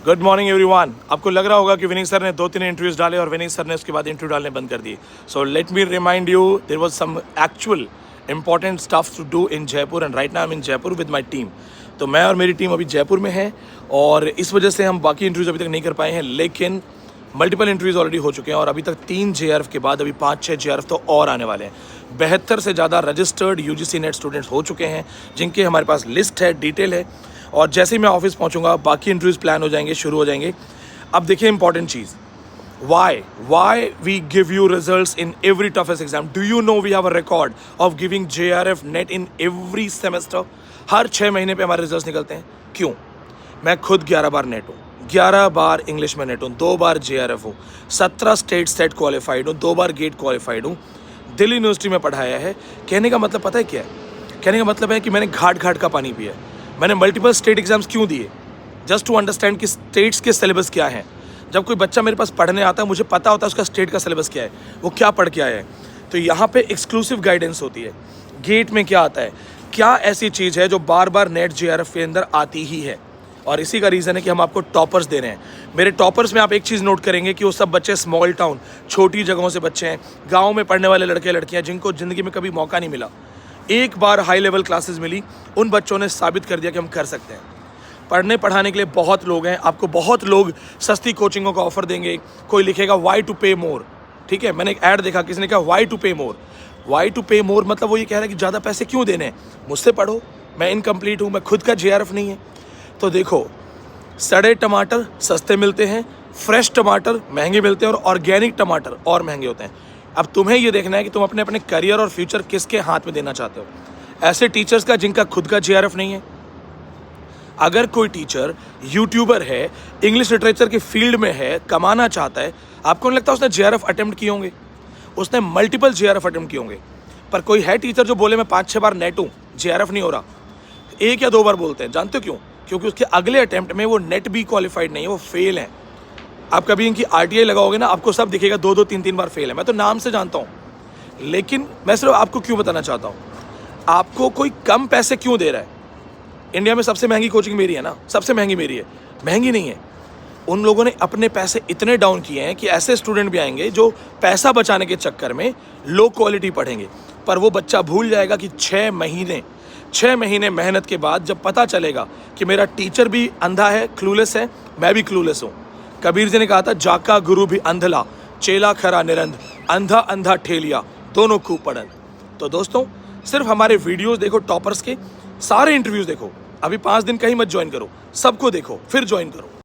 Good morning everyone. आपको लग रहा होगा कि विनीत सर ने 2-3 इंटरव्यूज डाले और विनीत सर ने उसके बाद इंटरव्यू डालने बंद कर दिए। So let me remind you, there was some actual important stuff to do in Jaipur and right now I am in Jaipur with my team. तो मैं और मेरी टीम अभी जयपुर में है और इस वजह से हम बाकी इंटरव्यूज अभी तक नहीं कर पाए हैं, लेकिन मल्टीपल इंटरव्यूज ऑलरेडी हो चुके हैं और अभी तक 3 JRF के बाद अभी 5-6 JRF तो और आने वाले हैं। 72 से ज़्यादा रजिस्टर्ड UGC नेट स्टूडेंट्स हो चुके हैं जिनके हमारे पास लिस्ट है, डिटेल है, और जैसे ही मैं ऑफिस पहुंचूंगा बाकी इंटरव्यूज प्लान हो जाएंगे, शुरू हो जाएंगे। अब देखिए important cheese, why we give you results in every toughest exam. Do you know we have a record of giving JRF net in every semester? हर 6 महीने पे हमारे रिजल्ट्स निकलते हैं। क्यों? मैं खुद 11 बार नेट हूँ, 11 बार इंग्लिश में नेट हूँ, 2 बार JRF हूँ, 17 स्टेट सेट क्वालिफाइड हूँ, 2 बार गेट क्वालिफाइड हूँ, दिल्ली यूनिवर्सिटी में पढ़ाया है। कहने का मतलब पता है क्या है? कहने का मतलब है कि मैंने घाट घाट का पानी पिया है। मैंने मल्टीपल स्टेट एग्जाम्स क्यों दिए? जस्ट टू अंडरस्टैंड कि स्टेट्स के सिलेबस क्या है। जब कोई बच्चा मेरे पास पढ़ने आता है मुझे पता होता है उसका स्टेट का सिलेबस क्या है, वो क्या पढ़ के आया है। तो यहाँ पे एक्सक्लूसिव गाइडेंस होती है। गेट में क्या आता है, क्या ऐसी चीज़ है जो बार बार नेट JRF के अंदर आती ही है, और इसी का रीज़न है कि हम आपको टॉपर्स दे रहे हैं। मेरे टॉपर्स में आप एक चीज़ नोट करेंगे कि वो सब बच्चे स्मॉल टाउन, छोटी जगहों से बच्चे हैं, गाँव में पढ़ने वाले लड़के लड़कियाँ जिनको ज़िंदगी में कभी मौका नहीं मिला, एक बार हाई लेवल क्लासेस मिली, उन बच्चों ने साबित कर दिया कि हम कर सकते हैं। पढ़ने पढ़ाने के लिए बहुत लोग हैं, आपको बहुत लोग सस्ती कोचिंगों का ऑफर देंगे। कोई लिखेगा वाई टू पे मोर, ठीक है, मैंने एक ऐड देखा, किसी ने कहा वाई टू पे मोर। वाई टू पे मोर मतलब वो ये कह रहा है कि ज़्यादा पैसे क्यों देने हैं, मुझसे पढ़ो, मैं इनकम्प्लीट हूँ, मैं खुद का JRF नहीं है। तो देखो, सड़े टमाटर सस्ते मिलते हैं, फ्रेश टमाटर महंगे मिलते हैं, और ऑर्गेनिक टमाटर और महंगे होते हैं। अब तुम्हें ये देखना है कि तुम अपने अपने करियर और फ्यूचर किसके हाथ में देना चाहते हो, ऐसे टीचर्स का जिनका खुद का JRF नहीं है। अगर कोई टीचर यूट्यूबर है, इंग्लिश लिटरेचर के फील्ड में है, कमाना चाहता है, आपको नहीं लगता उसने JRF अटेम्प्ट किए होंगे? उसने मल्टीपल JRF अटेम्प्ट किए होंगे। पर कोई है टीचर जो बोले मैं 5-6 बार नेट हूँ, JRF नहीं हो रहा? 1 या 2 बार बोलते हैं। जानते हो क्यों? क्योंकि उसके अगले अटेम्प्ट में वो नेट भी क्वालिफाइड नहीं है, वो फेल है। आप कभी इनकी RTI लगाओगे ना, आपको सब दिखेगा 2-2, 3-3 बार फेल है। मैं तो नाम से जानता हूँ, लेकिन मैं सिर्फ आपको क्यों बताना चाहता हूँ, आपको कोई कम पैसे क्यों दे रहा है? इंडिया में सबसे महंगी कोचिंग मेरी है ना, सबसे महंगी मेरी है, महंगी नहीं है। उन लोगों ने अपने पैसे इतने डाउन किए हैं कि ऐसे स्टूडेंट भी आएंगे जो पैसा बचाने के चक्कर में लो क्वालिटी पढ़ेंगे, पर वो बच्चा भूल जाएगा कि 6 महीने मेहनत के बाद जब पता चलेगा कि मेरा टीचर भी अंधा है, क्लूलेस है, मैं भी क्लूलेस हूँ। कबीर जी ने कहा था, जाका गुरु भी अंधला, चेला खरा निरंध, अंधा अंधा ठेलिया, दोनों खूब पढ़न। तो दोस्तों, सिर्फ हमारे वीडियोस देखो, टॉपर्स के सारे इंटरव्यूज देखो। अभी 5 दिन कहीं मत ज्वाइन करो, सबको देखो फिर ज्वाइन करो।